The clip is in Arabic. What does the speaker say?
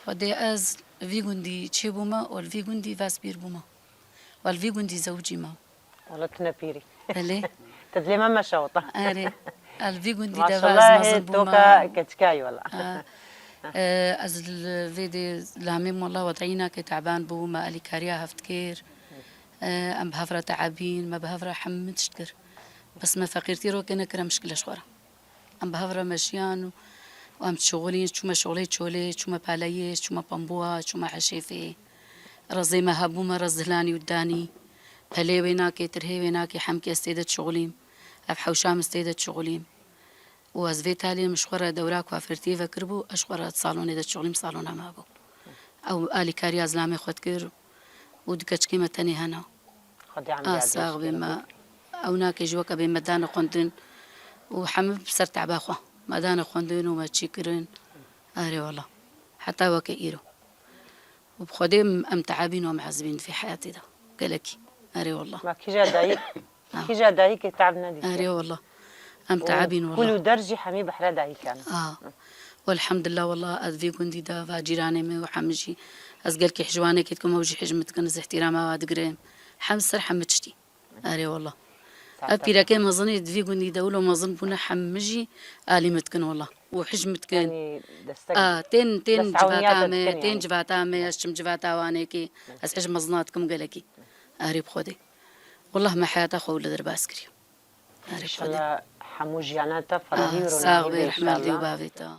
ودي از في جندي تشيبوما والفي جندي فاس بيربوما والفي جندي زوجي ما والله تنبيري هلي تدلي ما شوطة اري الفي جندي ما دا شاء فاز الله هي مازن توكا بوما كتكاي والله از الفيدي لاميم والله وضعينا كتعبان بوما الي كاريا هفتكير ام بهفرة تعابين ما بهفرة حمد شتكر بس ما فقيرتي رو كنا كرا مشكلة شخورة ام بهفرة مشيان وام تشغلين شو ما شغلي تشولي شو ما بالايش شو ما بامبوا شو ما حشيفي رزي ما هبوما رزلاني وداني هلي ويناكي ترهي ويناكي حمكي استيدت شغليم اف حوشام استيدت شغليم واز في تالي مشخورة دوراك وافرتي فكربو اشخورة صالون ايدت شغليم صالون ما بو او الي كاريا زلامي خود كر ودكتش كيمة تاني هنا خدي عم صاغ بما او ناكي جوكا بما دانا قندن وحمد بسر تعباخوا ما دانا قندن وما تشيكرن اري والله حتى وكيرو وبخدي ام تعابين ومعذبين في حياتي ده قالكي اري والله ما كي جا دايك كي جا دايك تعبنا دي اري والله ام تعابين والله كل درجة حمي بحرا دايك كان والحمد لله والله أذي كندي دا فاجيراني مي وحمجي أزقلك حجواني كتكم وجي حجمتك نز احترامها وادقريم حمسر حمتشتي أري والله أبي لكن ما ظنيت في كندي دا ولا ما ظن بنا حمجي آلي متكن والله وحجمتكن يعني تين جفاتامي تين جفاتامي أشم جفاتا وانيكي أسحج مظناتكم قالكي أري بخودي والله ما حياة أخو ولا درباسكري إن شاء الله حموجياناتا فرهيرو ساغ بيرحمل دي وبافيتا